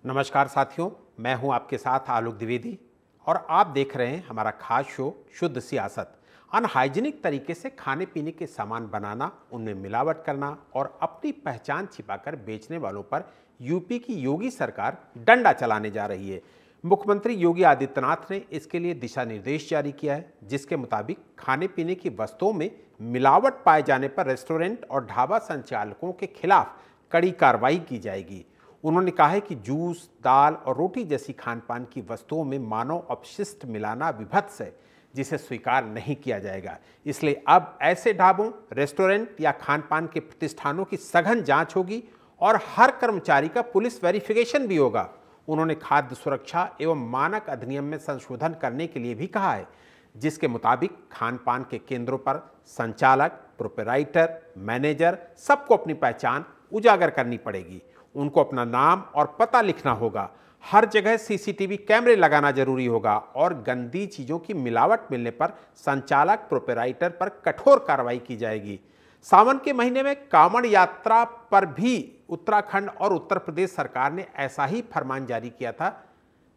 नमस्कार साथियों, मैं हूं आपके साथ आलोक द्विवेदी और आप देख रहे हैं हमारा खास शो शुद्ध सियासत। अनहाइजीनिक तरीके से खाने पीने के सामान बनाना, उनमें मिलावट करना और अपनी पहचान छिपाकर बेचने वालों पर यूपी की योगी सरकार डंडा चलाने जा रही है। मुख्यमंत्री योगी आदित्यनाथ ने इसके लिए दिशा निर्देश जारी किया है, जिसके मुताबिक खाने पीने की वस्तुओं में मिलावट पाए जाने पर रेस्टोरेंट और ढाबा संचालकों के खिलाफ कड़ी कार्रवाई की जाएगी। उन्होंने कहा है कि जूस, दाल और रोटी जैसी खान पान की वस्तुओं में मानव अपशिष्ट मिलाना विभत्स है, जिसे स्वीकार नहीं किया जाएगा। इसलिए अब ऐसे ढाबों, रेस्टोरेंट या खान पान के प्रतिष्ठानों की सघन जांच होगी और हर कर्मचारी का पुलिस वेरिफिकेशन भी होगा। उन्होंने खाद्य सुरक्षा एवं मानक अधिनियम में संशोधन करने के लिए भी कहा है, जिसके मुताबिक खान पान के केंद्रों पर संचालक, प्रोपराइटर, मैनेजर सबको अपनी पहचान उजागर करनी पड़ेगी। उनको अपना नाम और पता लिखना होगा। हर जगह सीसीटीवी कैमरे लगाना जरूरी होगा और गंदी चीज़ों की मिलावट मिलने पर संचालक, प्रोपराइटर पर कठोर कार्रवाई की जाएगी। सावन के महीने में कांवड़ यात्रा पर भी उत्तराखंड और उत्तर प्रदेश सरकार ने ऐसा ही फरमान जारी किया था,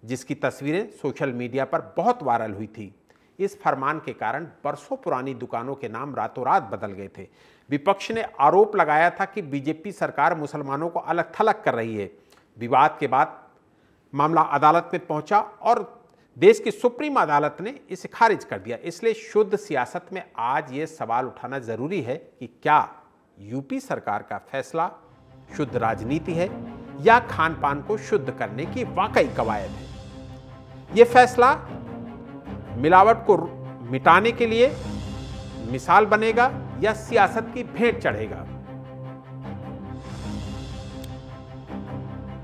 जिसकी तस्वीरें सोशल मीडिया पर बहुत वायरल हुई थी। इस फरमान के कारण बरसों पुरानी दुकानों के नाम रातों रात बदल गए थे। विपक्ष ने आरोप लगाया था कि बीजेपी सरकार मुसलमानों को अलग थलग कर रही है। विवाद के बाद मामला अदालत में पहुंचा और देश की सुप्रीम अदालत ने इसे खारिज कर दिया। इसलिए शुद्ध सियासत में आज ये सवाल उठाना जरूरी है कि क्या यूपी सरकार का फैसला शुद्ध राजनीति है या खान पान को शुद्ध करने की वाकई कवायद है। ये फैसला मिलावट को मिटाने के लिए मिसाल बनेगा या सियासत की भेंट चढ़ेगा।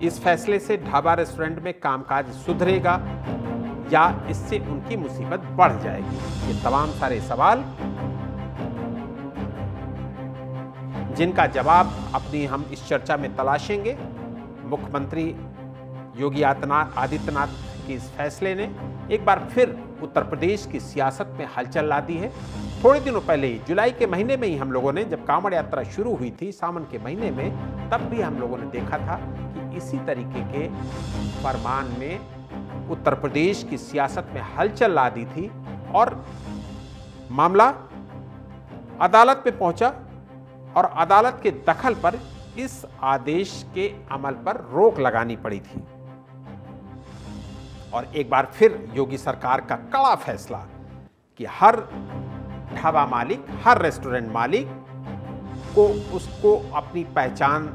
इस फैसले से ढाबा रेस्टोरेंट में कामकाज सुधरेगा या इससे उनकी मुसीबत बढ़ जाएगी। ये तमाम सारे सवाल जिनका जवाब अपनी हम इस चर्चा में तलाशेंगे। मुख्यमंत्री योगी आदित्यनाथ के इस फैसले ने एक बार फिर उत्तर प्रदेश की सियासत में हलचल ला दी है। थोड़े दिनों पहले ही, जुलाई के महीने में ही हम लोगों ने, जब कांवड़ यात्रा शुरू हुई थी सावन के महीने में, तब भी हम लोगों ने देखा था कि इसी तरीके के फरमान में उत्तर प्रदेश की सियासत में हलचल ला दी थी और मामला अदालत में पहुंचा और अदालत के दखल पर इस आदेश के अमल पर रोक लगानी पड़ी थी। और एक बार फिर योगी सरकार का कड़ा फैसला कि हर ढाबा मालिक, हर रेस्टोरेंट मालिक को उसको अपनी पहचान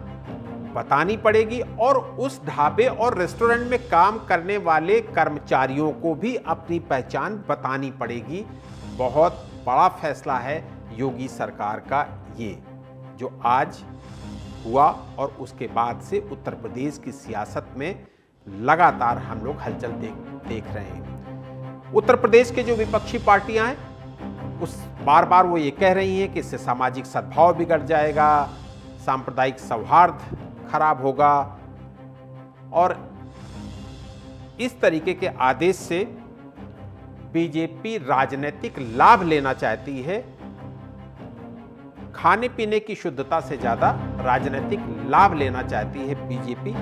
बतानी पड़ेगी और उस ढाबे और रेस्टोरेंट में काम करने वाले कर्मचारियों को भी अपनी पहचान बतानी पड़ेगी। बहुत बड़ा फैसला है योगी सरकार का ये, जो आज हुआ और उसके बाद से उत्तर प्रदेश की सियासत में लगातार हम लोग हलचल देख रहे हैं। उत्तर प्रदेश के जो विपक्षी पार्टियां हैं, उस बार बार वो ये कह रही हैं कि इससे सामाजिक सद्भाव बिगड़ जाएगा, सांप्रदायिक सौहार्द खराब होगा और इस तरीके के आदेश से बीजेपी राजनीतिक लाभ लेना चाहती है। खाने पीने की शुद्धता से ज्यादा राजनीतिक लाभ लेना चाहती है बीजेपी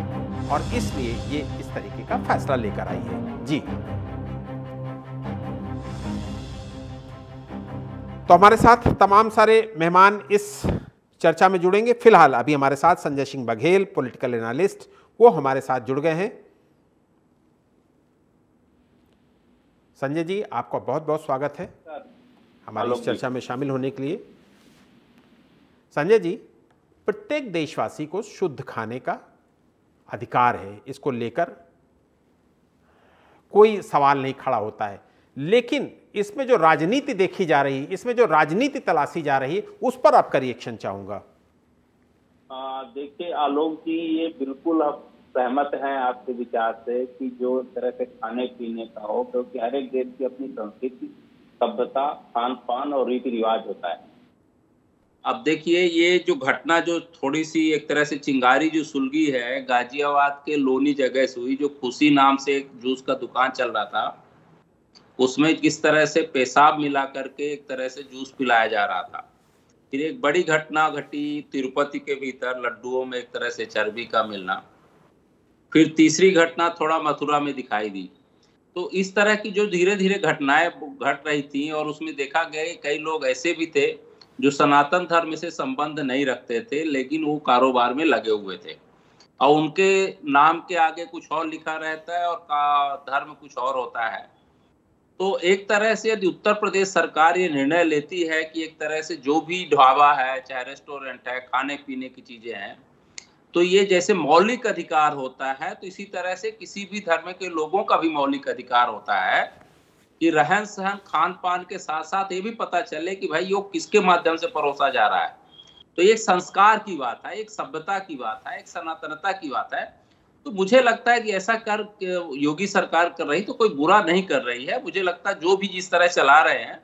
और इसलिए ये इस तरीके का फैसला लेकर आई है। जी, तो हमारे साथ तमाम सारे मेहमान इस चर्चा में जुड़ेंगे। फिलहाल अभी हमारे साथ संजय सिंह बघेल, पॉलिटिकल एनालिस्ट, वो हमारे साथ जुड़ गए हैं। संजय जी, आपका बहुत बहुत स्वागत है हमारी इस चर्चा में शामिल होने के लिए। संजय जी, प्रत्येक देशवासी को शुद्ध खाने का अधिकार है, इसको लेकर कोई सवाल नहीं खड़ा होता है, लेकिन इसमें जो राजनीति देखी जा रही, इसमें जो राजनीति तलाशी जा रही, उस पर आपका रिएक्शन चाहूंगा। देखिए आलोक जी, ये बिल्कुल आप सहमत हैं आपके विचार से कि जो तरह से खाने पीने का हो, क्योंकि हर एक देश की अपनी संस्कृति, सभ्यता, खान पान और रीति रिवाज होता है। अब देखिए, ये जो घटना जो थोड़ी सी एक तरह से चिंगारी जो सुलगी है, गाजियाबाद के लोनी जगह से हुई, जो खुशी नाम से एक जूस का दुकान चल रहा था, उसमें किस तरह से पेशाब मिला करके एक तरह से जूस पिलाया जा रहा था। फिर एक बड़ी घटना घटी तिरुपति के भीतर, लड्डुओं में एक तरह से चर्बी का मिलना। फिर तीसरी घटना थोड़ा मथुरा में दिखाई दी। तो इस तरह की जो धीरे धीरे घटनाएं घट रही थी, और उसमें देखा गया कि कई लोग ऐसे भी थे जो सनातन धर्म से संबंध नहीं रखते थे, लेकिन वो कारोबार में लगे हुए थे, और उनके नाम के आगे कुछ और लिखा रहता है और धर्म कुछ और होता है। तो एक तरह से यदि उत्तर प्रदेश सरकार ये निर्णय लेती है कि एक तरह से जो भी ढाबा है, चाहे रेस्टोरेंट है, खाने पीने की चीजें हैं, तो ये जैसे मौलिक अधिकार होता है, तो इसी तरह से किसी भी धर्म के लोगों का भी मौलिक अधिकार होता है कि रहन सहन, खान पान के साथ साथ ये भी पता चले कि भाई योग किसके माध्यम से परोसा जा रहा है। तो ये संस्कार की बात है, एक सभ्यता की बात है, एक सनातनता की बात है। तो मुझे लगता है कि ऐसा कर योगी सरकार कर रही तो कोई बुरा नहीं कर रही है। मुझे लगता है जो भी जिस तरह चला रहे हैं,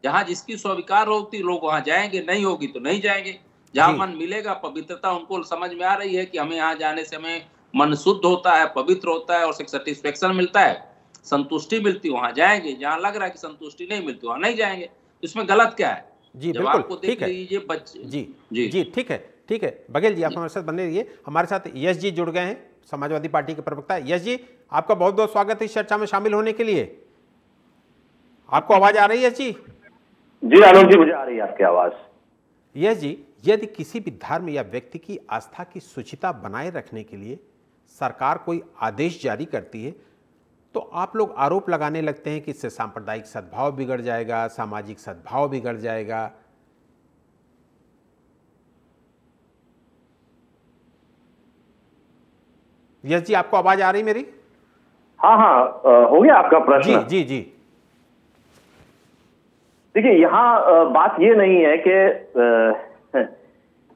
जहां जिसकी स्वीकार होती लोग वहां जाएंगे, नहीं होगी तो नहीं जाएंगे। जहां मन मिलेगा, पवित्रता उनको समझ में आ रही है कि हमें यहाँ जाने से हमें मन शुद्ध होता है, पवित्र होता है और सेटिस्फेक्शन मिलता है, संतुष्टि मिलती, वहां जाएंगे। जहां लग रहा है कि संतुष्टि नहीं मिलती वहां नहीं जाएंगे। इसमें गलत क्या है? जी बिल्कुल, ठीक है बच्चे। जी जी जी, ठीक है, ठीक है। बघेल जी, आप हमारे साथ बने रहिए। हमारे साथ यश जी जुड़ गए हैं, समाजवादी पार्टी के प्रवक्ता। यश जी, आपका बहुत बहुत स्वागत है इस चर्चा में शामिल होने के लिए। आपको आवाज आ रही है? जी जी आलोक जी, मुझे आ रही है आपकी आवाज। यश जी, यदि किसी भी धर्म या व्यक्ति की आस्था की शुचिता बनाए रखने के लिए सरकार कोई आदेश जारी करती है, तो आप लोग आरोप लगाने लगते हैं कि इससे सांप्रदायिक सद्भाव बिगड़ जाएगा, सामाजिक सद्भाव बिगड़ जाएगा। यश जी, आपको आवाज आ रही मेरी? हाँ हाँ, हो गया आपका प्रश्न? जी जी जी। देखिए, यहाँ बात ये नहीं है कि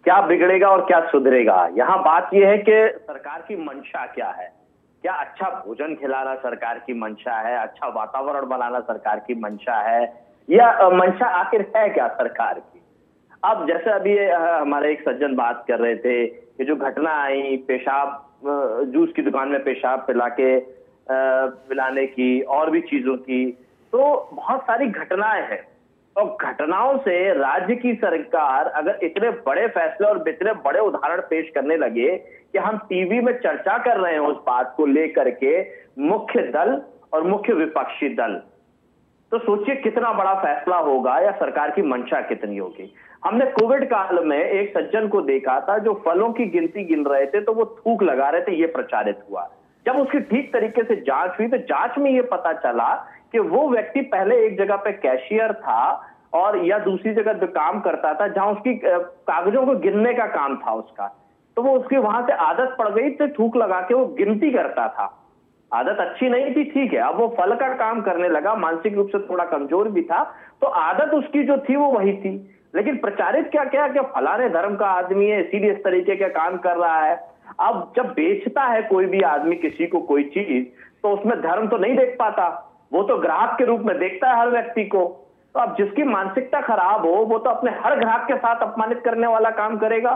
क्या बिगड़ेगा और क्या सुधरेगा। यहाँ बात ये है कि सरकार की मंशा क्या है। क्या अच्छा भोजन खिलाना सरकार की मंशा है, अच्छा वातावरण बनाना सरकार की मंशा है, या मंशा आखिर है क्या सरकार की? अब जैसे अभी हमारे एक सज्जन बात कर रहे थे कि जो घटना आई पेशाब, जूस की दुकान में पेशाब पिलाने की और भी चीजों की, तो बहुत सारी घटनाएं हैं। और घटनाओं से राज्य की सरकार अगर इतने बड़े फैसले और इतने बड़े उदाहरण पेश करने लगे कि हम टीवी में चर्चा कर रहे हैं उस बात को लेकर के, मुख्य दल और मुख्य विपक्षी दल, तो सोचिए कितना बड़ा फैसला होगा या सरकार की मंशा कितनी होगी। हमने कोविड काल में एक सज्जन को देखा था जो फलों की गिनती गिन रहे थे तो वो थूक लगा रहे थे, ये प्रचारित हुआ। जब उसकी ठीक तरीके से जांच हुई तो जांच में ये पता चला कि वो व्यक्ति पहले एक जगह पे कैशियर था और या दूसरी जगह जो काम करता था जहां उसकी कागजों को गिनने का काम था उसका, तो वो उसकी वहां से आदत पड़ गई तो थूक लगा के वो गिनती करता था। आदत अच्छी नहीं थी, ठीक है, अब वो फल का काम करने लगा, मानसिक रूप से थोड़ा कमजोर भी था, तो आदत उसकी जो थी वो वही थी। लेकिन प्रचारित क्या क्या कि फलाने धर्म का आदमी है इसीलिए इस तरीके के काम कर रहा है। अब जब बेचता है कोई भी आदमी किसी को कोई चीज, तो उसमें धर्म तो नहीं देख पाता, वो तो ग्राहक के रूप में देखता है हर व्यक्ति को। तो अब जिसकी मानसिकता खराब हो वो तो अपने हर ग्राहक के साथ अपमानित करने वाला काम करेगा।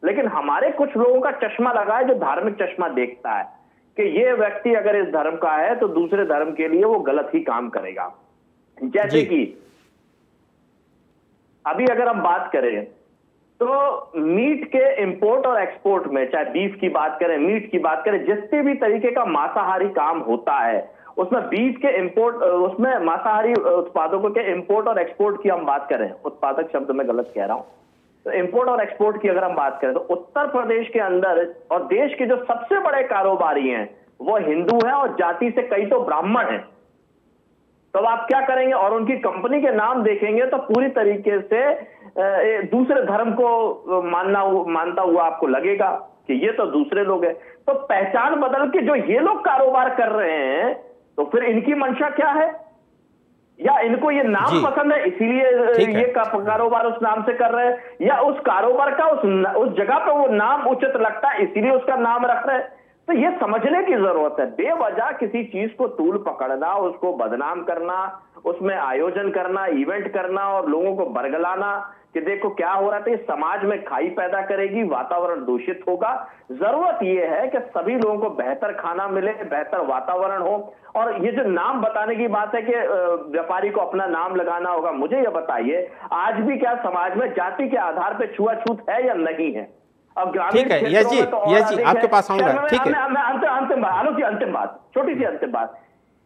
लेकिन हमारे कुछ लोगों का चश्मा लगा है जो धार्मिक चश्मा देखता है कि ये व्यक्ति अगर इस धर्म का है तो दूसरे धर्म के लिए वो गलत ही काम करेगा। जैसे कि अभी अगर हम बात करें तो मीट के इंपोर्ट और एक्सपोर्ट में, चाहे बीफ की बात करें, मीट की बात करें, जितने भी तरीके का मांसाहारी काम होता है उसमें बीफ के इंपोर्ट, उसमें मांसाहारी उत्पादकों के इंपोर्ट और एक्सपोर्ट की हम बात करें, उत्पादक शब्द में गलत कह रहा हूं, तो इंपोर्ट और एक्सपोर्ट की अगर हम बात करें तो उत्तर प्रदेश के अंदर और देश के जो सबसे बड़े कारोबारी हैं वो हिंदू हैं और जाति से कई तो ब्राह्मण हैं। तो अब आप क्या करेंगे? और उनकी कंपनी के नाम देखेंगे तो पूरी तरीके से दूसरे धर्म को मानता हुआ आपको लगेगा कि ये तो दूसरे लोग हैं। तो पहचान बदल के जो ये लोग कारोबार कर रहे हैं तो फिर इनकी मंशा क्या है? या इनको ये नाम पसंद है इसीलिए ये कारोबार उस नाम से कर रहे हैं, या उस कारोबार का उस जगह पर वो नाम उचित लगता है इसीलिए उसका नाम रख रहे हैं। तो ये समझने की जरूरत है। बेवजह किसी चीज को तूल पकड़ना, उसको बदनाम करना, उसमें आयोजन करना, इवेंट करना और लोगों को बरगलाना कि देखो क्या हो रहा था, ये समाज में खाई पैदा करेगी, वातावरण दूषित होगा। जरूरत यह है कि सभी लोगों को बेहतर खाना मिले, बेहतर वातावरण हो। और ये जो नाम बताने की बात है कि व्यापारी को अपना नाम लगाना होगा, मुझे ये बताइए आज भी क्या समाज में जाति के आधार पर छुआछूत है या नहीं है? और ग्रामीण ठीक है क्षेत्रों में तो और यस जी अधिक आपके है। पास आऊंगा। ठीक है, अंतिम बात आलोक जी, अंतिम बात, छोटी सी अंतिम बात,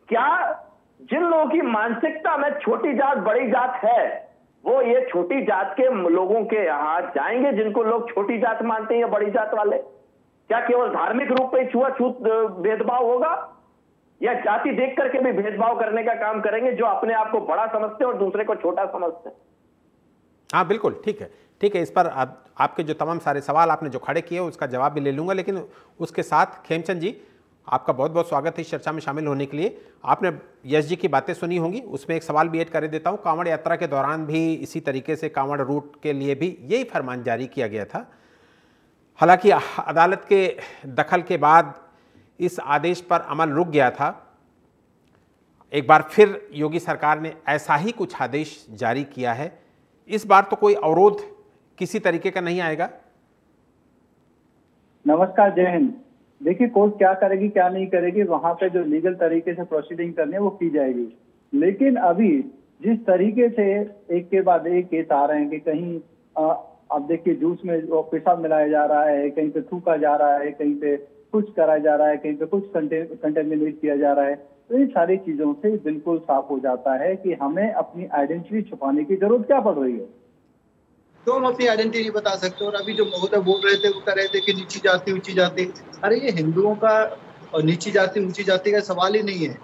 क्या जिन लोगों की मानसिकता में छोटी जात बड़ी जात है, वो ये छोटी जात के लोगों के यहाँ जाएंगे जिनको लोग छोटी जात मानते हैं या बड़ी जात वाले? क्या केवल धार्मिक रूप में छुआछूत भेदभाव होगा, या जाति देख करके भी भेदभाव करने का काम करेंगे, जो अपने आप को बड़ा समझते हैं और दूसरे को छोटा समझते हैं? हाँ बिल्कुल ठीक है, ठीक है। इस पर आपके जो तमाम सारे सवाल आपने जो खड़े किए उसका जवाब भी ले लूंगा, लेकिन उसके साथ खेमचंद जी आपका बहुत बहुत स्वागत है इस चर्चा में शामिल होने के लिए। आपने यश जी की बातें सुनी होंगी, उसमें एक सवाल भी ऐड कर देता हूँ। कांवड़ यात्रा के दौरान भी इसी तरीके से कांवड़ रूट के लिए भी यही फरमान जारी किया गया था। हालांकि अदालत के दखल के बाद इस आदेश पर अमल रुक गया था। एक बार फिर योगी सरकार ने ऐसा ही कुछ आदेश जारी किया है। इस बार तो कोई अवरोध किसी तरीके का नहीं आएगा? नमस्कार, जय हिंद। देखिए, कोर्ट क्या करेगी क्या नहीं करेगी, वहां पे जो लीगल तरीके से प्रोसीडिंग करनी है वो की जाएगी। लेकिन अभी जिस तरीके से एक के बाद एक केस आ रहे हैं कि कहीं अब देखिए जूस में पेशाब मिलाया जा रहा है, कहीं पे थूका जा रहा है, कहीं पे कुछ कराया जा रहा है, कहीं पे कुछ कंटेमिनेट किया जा रहा है, तो इन सारी चीजों से बिल्कुल साफ हो जाता है कि हमें अपनी आइडेंटिटी छुपाने की जरूरत क्या पड़ रही है। तो हम अपनी आइडेंटिटी नहीं बता सकते। और अभी जो महोदय बोल रहे थे वो कह रहे थे कि नीची जाति ऊंची जाति, अरे ये हिंदुओं का और नीची जाति ऊंची जाति का सवाल ही नहीं है।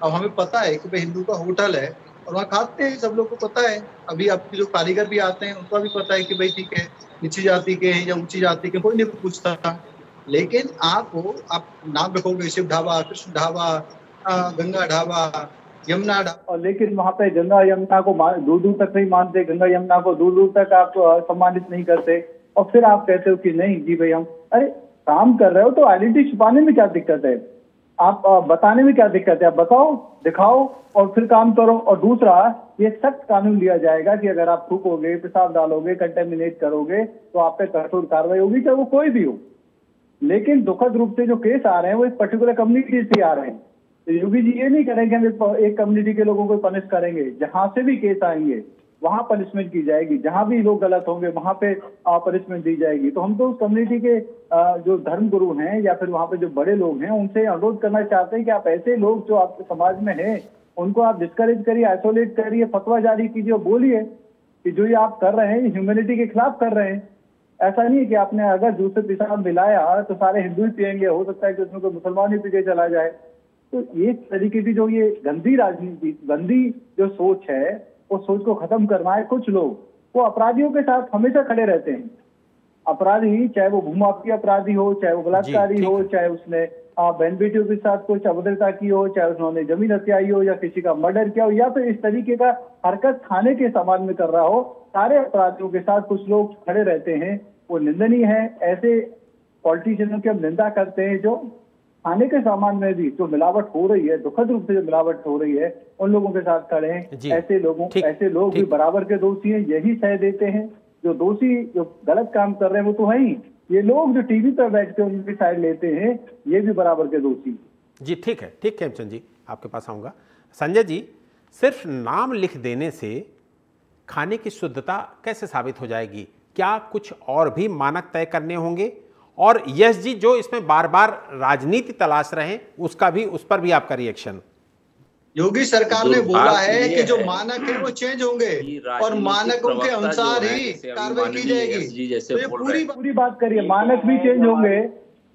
अब हमें पता है कि भाई हिंदू का होटल है और वहाँ खाते हैं, सब लोग को पता है। अभी आपके जो कारीगर भी आते हैं उनको भी पता है कि भाई ठीक है नीची जाति के हैं या ऊंची जाति के, कोई नहीं पूछता। लेकिन आप नाम रखोगे शिव ढाबा, कृष्ण ढाबा, गंगा ढाबा, यमुना ढाबा, और लेकिन वहाँ पे गंगा यमुना को दूर दूर तक नहीं मानते, गंगा यमुना को दूर दूर तक आप सम्मानित नहीं करते, और फिर आप कहते हो कि नहीं जी भाई हम, अरे काम कर रहे हो तो आइडेंटिटी छुपाने में क्या दिक्कत है? आप बताने में क्या दिक्कत है? आप बताओ, दिखाओ और फिर काम करो। और दूसरा, ये सख्त कानून लिया जाएगा कि अगर आप थूकोगे, पेशाब डालोगे, कंटेमिनेट करोगे तो आप पे कठोर कार्रवाई होगी, चाहे वो कोई भी हो। लेकिन दुखद रूप से जो केस आ रहे हैं वो एक पर्टिकुलर कम्युनिटी से आ रहे हैं। तो योगी जी ये नहीं करेंगे हम एक कम्युनिटी के लोगों को पनिश करेंगे। जहां से भी केस आएंगे वहां पनिशमेंट की जाएगी, जहां भी लोग गलत होंगे वहां पे पनिशमेंट दी जाएगी। तो हम तो उस कम्युनिटी के जो धर्म गुरु हैं या फिर वहां पे जो बड़े लोग हैं उनसे अनुरोध करना चाहते हैं कि आप ऐसे लोग जो आपके समाज में हैं उनको आप डिस्करेज करिए, आइसोलेट करिए, फतवा जारी कीजिए और बोलिए कि जो ये आप कर रहे हैं ह्यूमैनिटी के खिलाफ कर रहे हैं। ऐसा नहीं है कि आपने अगर दूध से पेशाब मिलाया तो सारे हिंदू ही पियेंगे, हो सकता है कि उसमें कोई मुसलमान ही पी के चला जाए। तो ये तरीके की जो ये गंदी राजनीति, गंदी जो सोच है, उस सोच को खत्म करना है। कुछ लोग वो अपराधियों के साथ हमेशा खड़े रहते हैं। अपराधी, चाहे वो भूमाफिया अपराधी हो, चाहे वो बलात्कारी हो, चाहे उसने बहन बेटियों के साथ कुछ अभद्रता की हो, चाहे उन्होंने जमीन हत्याई हो या किसी का मर्डर किया हो या फिर इस तरीके का हरकत थाने के सामान में कर रहा हो, सारे अपराधियों के साथ कुछ लोग खड़े रहते हैं। वो निंदनीय है। ऐसे पॉलिटिशियनों की हम निंदा करते हैं जो खाने के सामान में भी जो मिलावट हो रही है, दुखद रूप से जो मिलावट हो रही है, उन लोगों के साथ खड़े हैं। ऐसे लोग भी बराबर के दोषी हैं, यही सह देते हैं। जो दोषी जो गलत काम कर रहे हैं वो तो है ही, ये लोग जो टीवी पर बैठ के उनकी साइड लेते हैं ये भी बराबर के दोषी। जी ठीक है, ठीक खेमचंद जी आपके पास आऊँगा। संजय जी, सिर्फ नाम लिख देने से खाने की शुद्धता कैसे साबित हो जाएगी? क्या कुछ और भी मानक तय करने होंगे? और यश जी जो इसमें बार बार राजनीति तलाश रहे हैं उसका भी, उस पर भी आपका रिएक्शन? योगी सरकार ने बोला है कि जो मानक है वो चेंज होंगे और मानकों के अनुसार ही कार्रवाई की जाएगी। तो ये पूरी बात करिए, मानक भी चेंज होंगे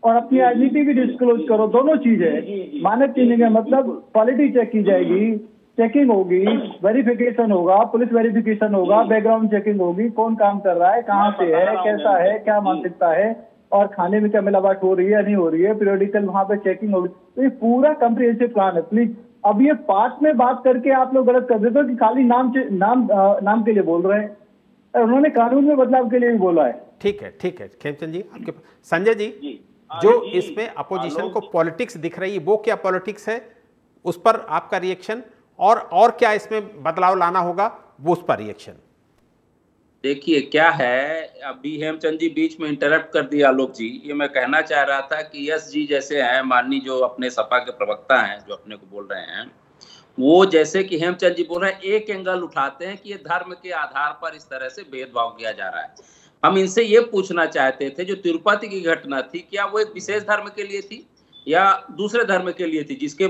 और अपनी आइडेंटिटी भी डिस्क्लोज करो, दोनों चीजें। मानक चेंज का मतलब क्वालिटी चेक की जाएगी, चेकिंग होगी, वेरिफिकेशन होगा, पुलिस वेरिफिकेशन होगा, बैकग्राउंड चेकिंग होगी, कौन काम कर रहा है, कहाँ से है, कैसा है, क्या मानसिकता है और खाने में क्या मिलावट हो रही है नहीं हो रही है, पीरियोडिकल वहां पे चेकिंग होगी। तो ये पूरा कम्प्रिहेंसिव प्लान है। प्लीज अब ये पार्ट में बात करके आप लोग गलत कर देते हो कि खाली नाम के लिए बोल रहे हैं। उन्होंने कानून में बदलाव के लिए भी बोला है। ठीक है, ठीक है खेमचंद जी आपके। संजय जी, जो इसमें अपोजिशन को पॉलिटिक्स दिख रही है वो क्या पॉलिटिक्स है, उस पर आपका रिएक्शन? और क्या इसमें बदलाव लाना होगा, वो उस पर रिएक्शन? देखिए क्या है, अभी हेमचंद जी बीच में इंटरप्ट कर दिया आलोक जी। ये मैं कहना चाह रहा था कि यश जी जैसे हैं, माननीय जो अपने सपा के प्रवक्ता हैं, जो अपने को बोल रहे हैं, वो जैसे कि हेमचंद जी बोल रहे हैं, एक एंगल उठाते हैं कि ये धर्म के आधार पर इस तरह से भेदभाव किया जा रहा है। हम इनसे ये पूछना चाहते थे, जो तिरुपति की घटना थी, क्या वो एक विशेष धर्म के लिए थी या दूसरे धर्म के लिए थी जिसके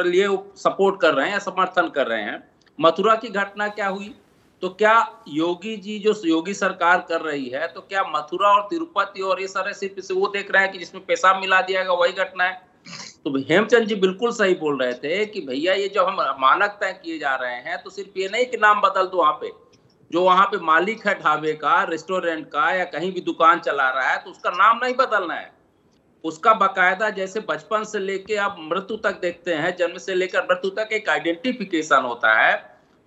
लिए सपोर्ट कर रहे हैं या समर्थन कर रहे हैं? मथुरा की घटना क्या हुई? तो क्या योगी जी, जो योगी सरकार कर रही है, तो क्या मथुरा और तिरुपति और ये सारे सिर्फ वो देख रहे हैं कि जिसमें पेशाब मिला दिया गया वही घटना है? तो हेमचंद जी बिल्कुल सही बोल रहे थे कि भैया ये जो हम मानक तय किए जा रहे हैं, तो सिर्फ ये नहीं कि नाम बदल दो, वहां पे जो वहां पे मालिक है ढाबे का, रेस्टोरेंट का या कहीं भी दुकान चला रहा है, तो उसका नाम नहीं बदलना है, उसका बाकायदा जैसे बचपन से लेके आप मृत्यु तक देखते हैं, जन्म से लेकर मृत्यु तक एक आइडेंटिफिकेशन होता है।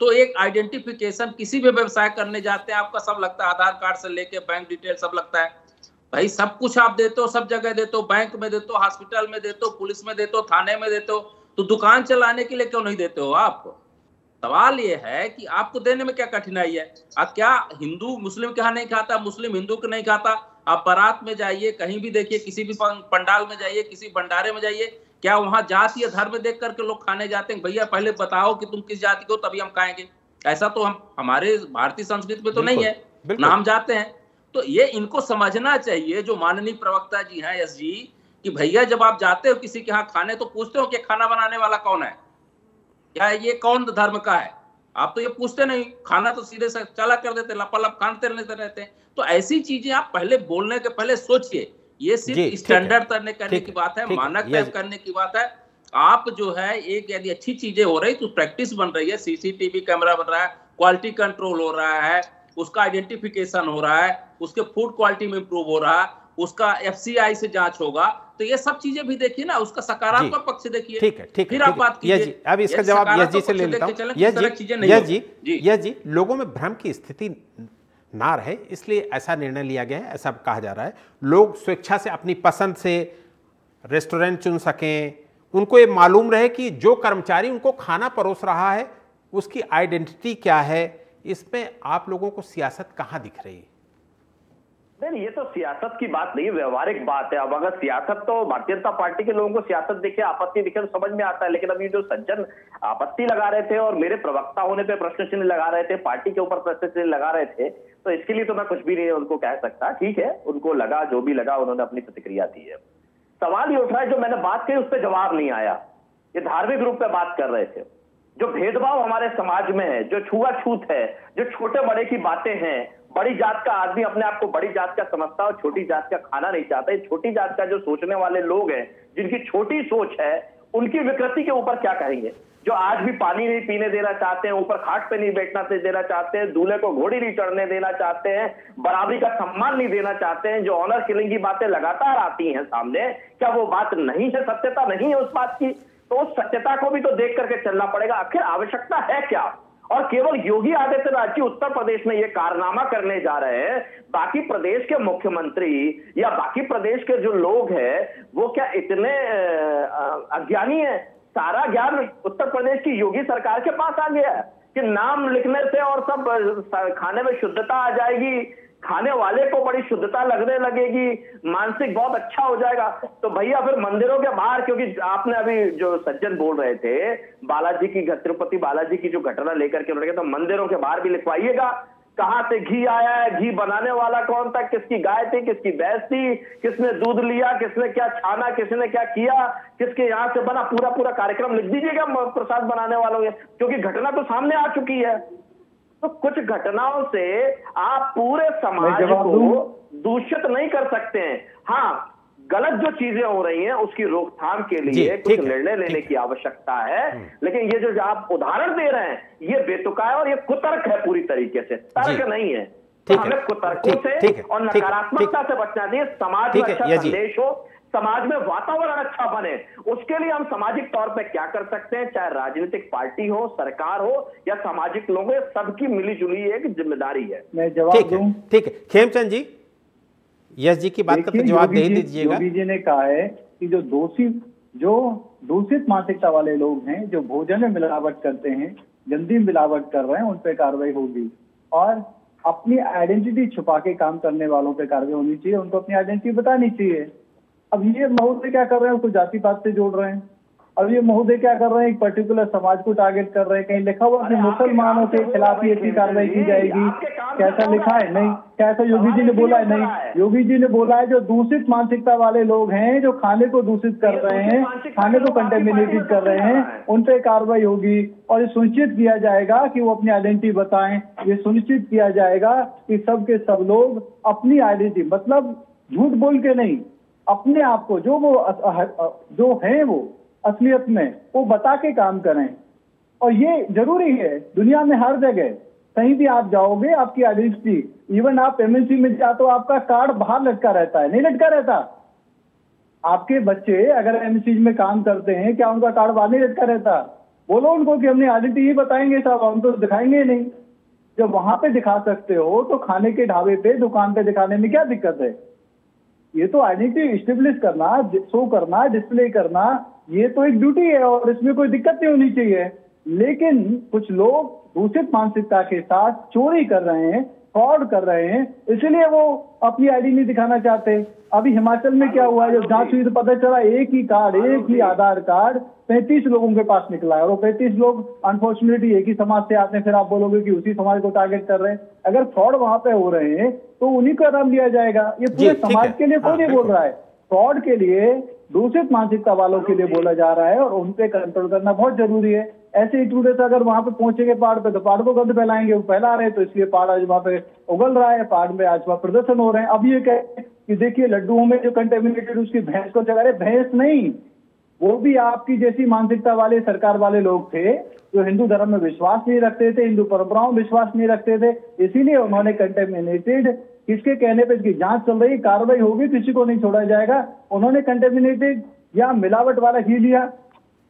तो एक आइडेंटिफिकेशन किसी भी व्यवसाय करने जाते हैं, आपका सब लगता है, आधार कार्ड से लेके बैंक डिटेल सब लगता है, भाई सब कुछ आप देते हो, सब जगह देते हो, बैंक में देते हो, हॉस्पिटल में देते हो, पुलिस में देते हो, थाने में देते हो, तो दुकान चलाने के लिए क्यों नहीं देते हो आप? सवाल ये है कि आपको देने में क्या कठिनाई है? आप क्या हिंदू मुस्लिम के यहाँ नहीं खाता, मुस्लिम हिंदू के नहीं खाता? आप बारात में जाइए, कहीं भी देखिए, किसी भी पंडाल में जाइए, किसी भंडारे में जाइए, क्या वहां जाति या धर्म देख करके लोग खाने जाते हैं? भैया पहले बताओ कि तुम किस जाति को, तभी हम खाएंगे। ऐसा तो हम हमारे भारतीय संस्कृति में तो नहीं है ना, हम जाते हैं। तो ये इनको समझना चाहिए, जो माननीय प्रवक्ता जी हैं यस जी, कि भैया जब आप जाते हो किसी के यहाँ खाने, तो पूछते हो कि खाना बनाने वाला कौन है, या ये कौन धर्म का है? आप तो ये पूछते नहीं, खाना तो सीधे से चला कर देते, लपालप खाते रहते हैं। तो ऐसी चीजें आप पहले बोलने के पहले सोचिए। ये सिर्फ स्टैंडर्ड तय करने की बात है, मानक तय करने की बात है। आप जो है एक यदि अच्छी चीजें हो रही तो प्रैक्टिस बन रही है, सीसीटीवी कैमरा बन रहा है, क्वालिटी कंट्रोल हो रहा है, उसका आइडेंटिफिकेशन हो रहा है, उसके फूड क्वालिटी में इंप्रूव हो रहा है, उसका एफसीआई से जांच होगा, तो ये सब चीजें भी देखिए ना, उसका सकारात्मक पक्ष देखिए। ठीक है, ठीक है, फिर आप बात कीजिए। अब इसका जवाब यस जी से ले लेता हूं। यस जी, लोगों में भ्रम की स्थिति ना रहे, इसलिए ऐसा निर्णय लिया गया है, ऐसा कहा जा रहा है। लोग स्वेच्छा से अपनी पसंद से रेस्टोरेंट चुन सकें, उनको ये मालूम रहे कि जो कर्मचारी उनको खाना परोस रहा है उसकी आइडेंटिटी क्या है। इसमें आप लोगों को सियासत कहाँ दिख रही है? नहीं, ये तो सियासत की बात नहीं, व्यवहारिक बात है। अब अगर सियासत, तो भारतीय जनता पार्टी के लोगों को सियासत दिखे, आपत्ति दिखे तो समझ में आता है, लेकिन अभी जो सज्जन आपत्ति लगा रहे थे और मेरे प्रवक्ता होने पे प्रश्न चिन्ह लगा रहे थे, पार्टी के ऊपर प्रश्न चिन्ह लगा रहे थे, तो इसके लिए तो मैं कुछ भी नहीं उनको कह सकता। ठीक है, उनको लगा, जो भी लगा, उन्होंने अपनी प्रतिक्रिया दी है। सवाल ये उठ रहा है, जो मैंने बात की उस पर जवाब नहीं आया। ये धार्मिक रूप पे बात कर रहे थे, जो भेदभाव हमारे समाज में है, जो छुआछूत है, जो छोटे बड़े की बातें हैं, बड़ी जात का आदमी अपने आप को बड़ी जात का समझता है और छोटी जात का खाना नहीं चाहता। छोटी जात का जो सोचने वाले लोग हैं, जिनकी छोटी सोच है, उनकी विकृति के ऊपर क्या कहेंगे? जो आज भी पानी नहीं पीने देना चाहते हैं, ऊपर खाट पे नहीं बैठना देना चाहते हैं, दूल्हे को घोड़ी नहीं चढ़ने देना चाहते हैं, बराबरी का सम्मान नहीं देना चाहते हैं, जो ऑनर किलिंग की बातें लगातार आती हैं सामने, क्या वो बात नहीं है? सत्यता नहीं है उस बात की? तो उस सत्यता को भी तो देख करके चलना पड़ेगा। आखिर आवश्यकता है क्या? और केवल योगी आदित्यनाथ जी उत्तर प्रदेश में ये कारनामा करने जा रहे हैं, बाकी प्रदेश के मुख्यमंत्री या बाकी प्रदेश के जो लोग हैं वो क्या इतने अज्ञानी हैं? सारा ज्ञान उत्तर प्रदेश की योगी सरकार के पास आ गया है कि नाम लिखने से और सब खाने में शुद्धता आ जाएगी, खाने वाले को बड़ी शुद्धता लगने लगेगी, मानसिक बहुत अच्छा हो जाएगा। तो भैया फिर मंदिरों के बाहर, क्योंकि आपने अभी जो सज्जन बोल रहे थे बालाजी की, तिरुपति बालाजी की जो घटना लेकर के उन्होंने कहा, तो मंदिरों के बाहर भी लिखवाइएगा कहां से घी आया है, घी बनाने वाला कौन था, किसकी गाय थी, किसकी भैंस थी, किसने दूध लिया, किसने क्या छाना, किसने क्या किया, किसके यहाँ से बना, पूरा कार्यक्रम लिख दीजिएगा प्रसाद बनाने वालों के, क्योंकि घटना तो सामने आ चुकी है। तो कुछ घटनाओं से आप पूरे समाज को दूषित नहीं कर सकते हैं। हाँ, गलत जो चीजें हो रही हैं उसकी रोकथाम के लिए कुछ निर्णय लेने की आवश्यकता है, लेकिन ये जो आप उदाहरण दे रहे हैं ये बेतुका है और ये कुतर्क है, पूरी तरीके से तर्क नहीं है। तो हमें कुतर्कों से और नकारात्मकता से बचना चाहिए। समाज में अच्छा संदेश हो, समाज में वातावरण अच्छा बने, उसके लिए हम सामाजिक तौर पे क्या कर सकते हैं, चाहे राजनीतिक पार्टी हो, सरकार हो या सामाजिक लोग, सबकी मिलीजुली एक जिम्मेदारी है। मैं जवाब दूं? ठीक है, खेमचंद जी यस जी की बात का जवाब दे दीजिएगा। योगी जी ने कहा है कि जो दूषित मानसिकता वाले लोग हैं, जो भोजन में मिलावट करते हैं, गंदी मिलावट कर रहे हैं, उन पे कार्रवाई होगी, और अपनी आइडेंटिटी छुपा के काम करने वालों पे कार्रवाई होनी चाहिए, उनको अपनी आइडेंटिटी बतानी चाहिए। अब ये महोदय क्या कर रहे हैं, उसको जाति पात से जोड़ रहे हैं। अब ये महोदय क्या कर रहे हैं, एक पर्टिकुलर समाज को टारगेट कर रहे हैं। कहीं लिखा हुआ कि मुसलमानों के खिलाफ ये ऐसी कार्रवाई की जाएगी, कैसा लिखा है? नहीं। कैसा योगी जी ने बोला है? नहीं। योगी जी ने बोला है जो दूषित मानसिकता वाले लोग हैं, जो खाने को दूषित कर रहे हैं, खाने को कंटेमिनेटेड कर रहे हैं, उन पे कार्रवाई होगी और ये सुनिश्चित किया जाएगा कि वो अपनी आइडेंटिटी बताएं। ये सुनिश्चित किया जाएगा कि सब के सब लोग अपनी आइडेंटिटी, मतलब झूठ बोल के नहीं, अपने आप को जो है वो असलियत में वो बता के काम करें। और ये जरूरी है, दुनिया में हर जगह कहीं भी आप जाओगे आपकी आइडेंटिटी, इवन आप एमएनसी में जाते तो आपका कार्ड बाहर लटका रहता है, नहीं लटका रहता? आपके बच्चे अगर एमएनसी में काम करते हैं, क्या उनका कार्ड बाहर नहीं लटका रहता? बोलो उनको कि हमने आइडेंटिटी ही बताएंगे साहब, हम तो दिखाएंगे नहीं। जब वहां पे दिखा सकते हो तो खाने के ढाबे पे, दुकान पे दिखाने में क्या दिक्कत है? ये तो आइडेंटिटी स्टेब्लिश करना, शो करना, डिस्प्ले करना, ये तो एक ड्यूटी है और इसमें कोई दिक्कत नहीं होनी चाहिए। लेकिन कुछ लोग दूषित मानसिकता के साथ चोरी कर रहे हैं, फ्रॉड कर रहे हैं, इसलिए वो अपनी आईडी नहीं दिखाना चाहते। अभी हिमाचल में क्या हुआ है, जब जांच हुई तो पता चला एक ही कार्ड, एक ही आधार कार्ड 35 लोगों के पास निकला है और वो 35 लोग अनफॉर्चुनेटली एक ही समाज से आते हैं। फिर आप बोलोगे कि उसी समाज को टारगेट कर रहे हैं। अगर फ्रॉड वहां पे हो रहे हैं तो उन्हीं का नाम लिया जाएगा। ये पूरे समाज के लिए कोई नहीं बोल रहा है, फ्रॉड के लिए, दूषित मानसिकता वालों के लिए बोला जा रहा है और उन पे कंट्रोल करना बहुत जरूरी है। ऐसे ही टूडे से अगर वहां पे पहुंचेंगे पहाड़ पे तो पहाड़ को गंद फैलाएंगे, वो फैला रहे हैं तो इसलिए पहाड़ आज वहां पे उगल रहा है, पहाड़ में आज वहां प्रदर्शन हो रहे हैं। अब ये कहे कि देखिए लड्डुओं में जो कंटेमिनेटेड उसकी भैंस को चला रहे, भैंस नहीं, वो भी आपकी जैसी मानसिकता वाले सरकार वाले लोग थे जो हिंदू धर्म में विश्वास नहीं रखते थे, हिंदू परंपराओं में विश्वास नहीं रखते थे, इसीलिए उन्होंने कंटेमिनेटेड, किसके कहने पे इसकी जांच चल रही, कार्रवाई होगी, किसी को नहीं छोड़ा जाएगा, उन्होंने कंटेमिनेटेड या मिलावट वाला घी लिया।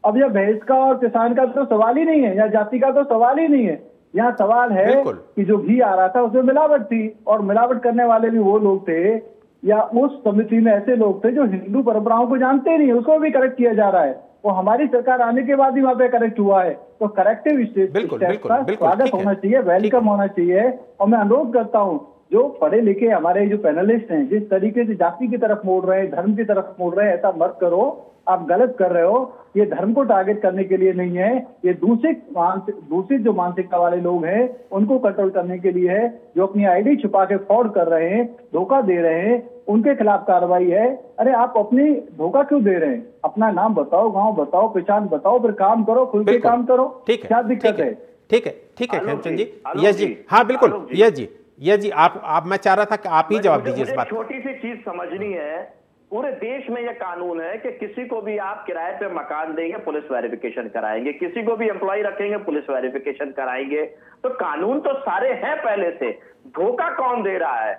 अब यह भैंस का और किसान का तो सवाल ही नहीं है, या जाति का तो सवाल ही नहीं है। यहाँ सवाल है कि जो घी आ रहा था उसमें मिलावट थी और मिलावट करने वाले भी वो लोग थे या उस समिति में ऐसे लोग थे जो हिंदू परंपराओं को जानते नहीं, उसको भी करेक्ट किया जा रहा है। वो हमारी सरकार आने के बाद ही वहां पे करेक्ट हुआ है। तो करेक्टिव स्टेप का स्वागत होना चाहिए, वेलकम होना चाहिए। और मैं अनुरोध करता हूँ जो पढ़े लिखे हमारे जो पैनलिस्ट हैं, जिस तरीके से जाति की तरफ मोड़ रहे हैं, धर्म की तरफ मोड़ रहे हैं, ऐसा मत करो, आप गलत कर रहे हो। ये धर्म को टारगेट करने के लिए नहीं है, ये दूषित जो मानसिकता वाले लोग हैं उनको कंट्रोल करने के लिए है, जो अपनी आईडी छुपा के फ्रॉड कर रहे हैं, धोखा दे रहे हैं, उनके खिलाफ कार्रवाई है। अरे आप अपनी धोखा क्यों दे रहे हैं? अपना नाम बताओ, गांव बताओ, पहचान बताओ, फिर काम करो, खुल के काम करो। क्या दिक्कत है? ठीक है, ठीक है खेमचंद जी। यस जी, हाँ बिल्कुल, यस जी, यस जी। आप मैं चाह रहा था कि आप ही जवाब दीजिए इस बात। छोटी सी चीज समझनी है, पूरे देश में यह कानून है कि किसी को भी आप किराए पे मकान देंगे पुलिस वेरिफिकेशन कराएंगे, किसी को भी एम्प्लॉय रखेंगे पुलिस वेरिफिकेशन कराएंगे। तो कानून तो सारे हैं पहले से, धोखा कौन दे रहा है,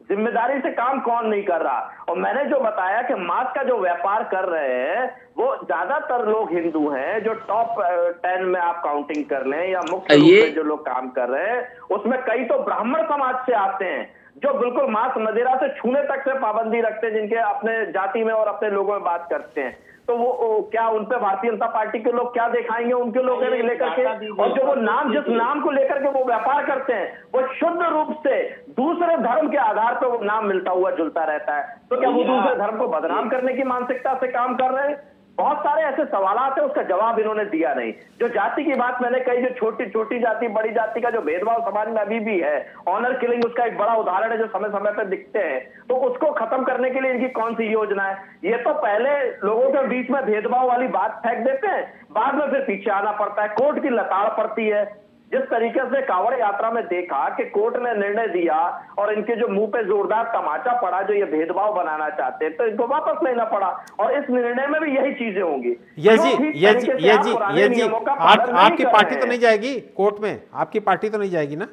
जिम्मेदारी से काम कौन नहीं कर रहा। और मैंने जो बताया कि मांस का जो व्यापार कर रहे हैं वो ज्यादातर लोग हिंदू हैं, जो टॉप 10 में आप काउंटिंग कर लें या मुख्य रूप से जो लोग काम कर रहे हैं उसमें कई तो ब्राह्मण समाज से आते हैं जो बिल्कुल मांस मदिरा से छूने तक से पाबंदी रखते हैं, जिनके अपने जाति में और अपने लोगों में बात करते हैं। तो वो क्या उन पे भारतीय जनता पार्टी के लोग क्या दिखाएंगे उनके लोग लेकर के? और जो वो नाम, जिस नाम को लेकर के वो व्यापार करते हैं, वो शुद्ध रूप से दूसरे धर्म के आधार पर वो नाम मिलता हुआ जुलता रहता है। तो क्या वो दूसरे धर्म को बदनाम करने की मानसिकता से काम कर रहे हैं? बहुत सारे ऐसे सवालात है, उसका जवाब इन्होंने दिया नहीं। जो जाति की बात मैंने कही, जो छोटी जाति बड़ी जाति का जो भेदभाव समाज में अभी भी है, ऑनर किलिंग उसका एक बड़ा उदाहरण है जो समय समय पर दिखते हैं। तो उसको खत्म करने के लिए इनकी कौन सी योजना है? ये तो पहले लोगों के बीच में भेदभाव वाली बात फेंक देते हैं, बाद में फिर पीछे आना पड़ता है, कोर्ट की लताड़ पड़ती है। जिस तरीके से कांवड़ यात्रा में देखा कि कोर्ट ने निर्णय दिया और इनके जो मुंह पे जोरदार तमाचा पड़ा, जो ये भेदभाव बनाना चाहते हैं, तो इनको वापस लेना पड़ा। और इस निर्णय में भी यही चीजें होंगी। ये जी आपकी पार्टी तो नहीं जाएगी कोर्ट में? आपकी पार्टी तो नहीं जाएगी ना?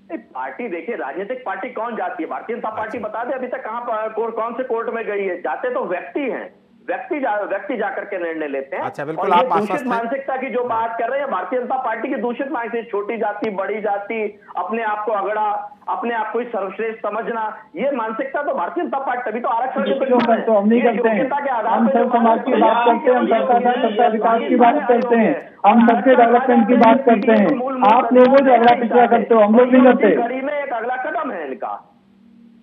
पार्टी देखिए, राजनीतिक पार्टी कौन जाती है? भारतीय जनता पार्टी बता दे अभी तक कहां कौन से कोर्ट में गई है? जाते तो व्यक्ति हैं, व्यक्ति जाकर के निर्णय लेते हैं। अच्छा, बिल्कुल आप दूषित मानसिकता की जो बात कर रहे हैं, भारतीय जनता पार्टी की दूषित मानसिकता, छोटी जाति बड़ी जाति, अपने आप को अगड़ा, अपने आप को सर्वश्रेष्ठ समझना, ये मानसिकता तो भारतीय जनता पार्टी, तभी तो आरक्षण हम नहीं करते हैं। हम सब समाज की बात करते हैं, हम सबका विकास की बात करते हैं, हम सबके डेवलपमेंट की बात करते हैं। आप लोगों जो अगला पिछड़ा करते हो, हम लोग नहीं करते। कड़ी में एक अगला कदम है इनका।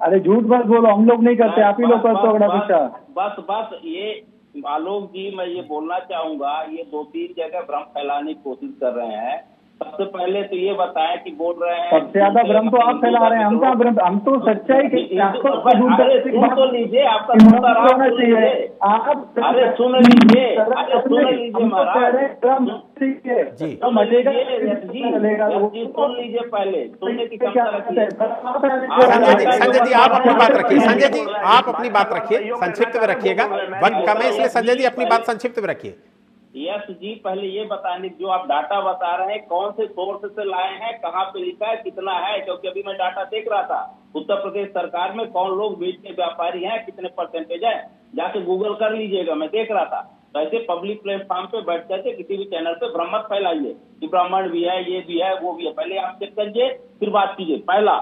अरे झूठ मत बोलो, हम लोग नहीं करते, आप ही लोग करते हो अगला पिछड़ा। बस ये आलोक जी, मैं ये बोलना चाहूंगा, ये 2-3 जगह भ्रम फैलाने की कोशिश कर रहे हैं। सबसे पहले तो ये बताएं कि बोल रहे हैं सबसे ज्यादा भ्रम तो आप फैला रहे हैं, हम कहाँ भ्रम, हम तो सच्चाई के सुन तो लीजिए, आपका होना चाहिए। आप अरे सुन लीजिए, सुन लीजिए महाराज जी, सुन लीजिए पहले, सुनने की क्षमता रखिए। संजय जी आप अपनी बात रखिए, संजय जी आप अपनी बात रखिए, संक्षिप्त में रखिएगा, वक्त कम है इसलिए संजय जी अपनी बात संक्षिप्त में रखिए। यस जी, पहले ये बताने, जो आप डाटा बता रहे हैं कौन से सोर्स से लाए हैं, कहाँ पे लिखा है, कितना है? क्योंकि अभी मैं डाटा देख रहा था, उत्तर प्रदेश सरकार में कौन लोग बीज के व्यापारी हैं, कितने परसेंटेज है, जाके गूगल कर लीजिएगा, मैं देख रहा था। तो ऐसे पब्लिक प्लेटफॉर्म पे बैठ करके किसी भी चैनल पे भ्रम मत फैलाइए कि ब्राह्मण भी है, ये भी है, वो भी है। पहले आप चेक करिए फिर बात कीजिए, पहला।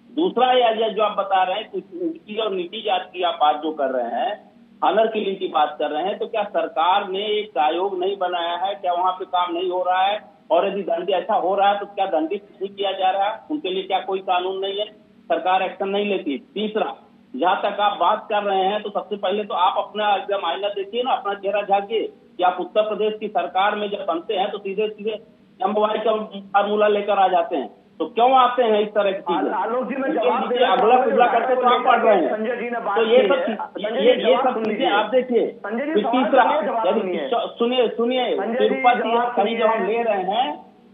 दूसरा ये जो आप बता रहे हैं ऊंची और नीची जात की आप बात जो कर रहे हैं, ऑनर किलिंग की बात कर रहे हैं, तो क्या सरकार ने एक आयोग नहीं बनाया है? क्या वहां पे काम नहीं हो रहा है? और यदि दंड ऐसा हो रहा है तो क्या दंडित नहीं किया जा रहा है? उनके लिए क्या कोई कानून नहीं है? सरकार एक्शन नहीं लेती। तीसरा, जहां तक आप बात कर रहे हैं, तो सबसे पहले तो आप अपना एकदम आईना देखिए ना, अपना चेहरा झांकिए कि आप उत्तर प्रदेश की सरकार में जब बनते हैं तो सीधे सीधे एमवाई का फार्मूला लेकर आ जाते हैं। तो क्यों आते हैं इस तरह की चीजें? आलोक जी, मैं अगला पिछला करते तो आप पढ़ रहे हैं। संजय जी ने बात तो ये सब चीजें आप देखिए। तीसरा, सुनिए तिरुपति कहीं जो हम ले रहे हैं,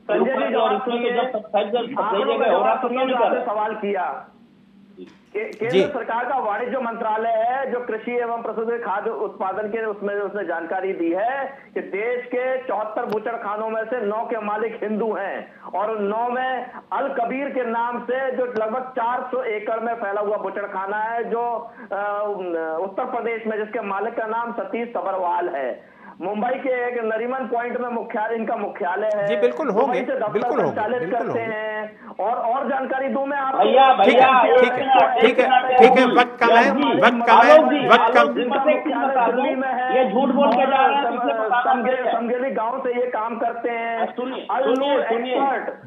संजय जी और इसमें तो जब सही जगह हो रहा तो क्यों नहीं कर रहे? सवाल किया केंद्र सरकार का वाणिज्य मंत्रालय है जो कृषि एवं प्रसंस्कृत खाद्य उत्पादन के उसने जानकारी दी है कि देश के 74 बूचड़खानों में से 9 के मालिक हिंदू हैं और 9 में अल कबीर के नाम से जो लगभग 400 एकड़ में फैला हुआ बूचड़खाना है जो उत्तर प्रदेश में, जिसके मालिक का नाम सतीश सबरवाल है। मुंबई के एक नरीमन पॉइंट में इनका मुख्यालय है। जी बिल्कुल होंगे, बिल्कुल करते हैं। और जानकारी दूं मैं आपको? ठीक है, वक्त कम है। दिल्ली में है, ये झूठ बोल के जा रहे हैं। समगेली गांव से ये काम करते हैं।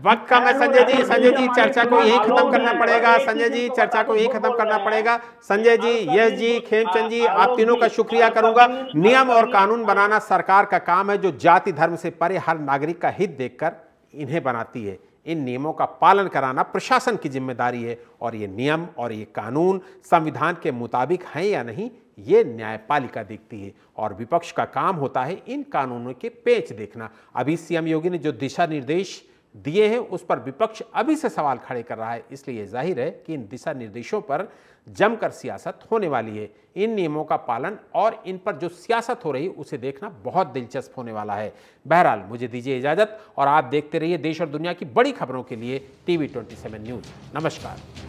वक्त कम है संजय जी, चर्चा को यही खत्म करना पड़ेगा। संजय जी चर्चा को यही खत्म करना पड़ेगा। संजय जी, यश जी, खेमचंद जी, आप तीनों का शुक्रिया करूंगा। नियम और कानून बनाना सरकार का काम है, जो जाति धर्म से परे हर नागरिक का हित देखकर इन्हें बनाती है। इन नियमों का पालन कराना प्रशासन की जिम्मेदारी है और ये नियम और ये कानून संविधान के मुताबिक हैं या नहीं, ये न्यायपालिका देखती है और विपक्ष का काम होता है इन कानूनों के पेच देखना। अभी सीएम योगी ने जो दिशा निर्देश दिए हैं उस पर विपक्ष अभी से सवाल खड़े कर रहा है, इसलिए जाहिर है कि इन दिशा निर्देशों पर जमकर सियासत होने वाली है। इन नियमों का पालन और इन पर जो सियासत हो रही है उसे देखना बहुत दिलचस्प होने वाला है। बहरहाल मुझे दीजिए इजाजत और आप देखते रहिए देश और दुनिया की बड़ी खबरों के लिए TV 27 न्यूज़। नमस्कार।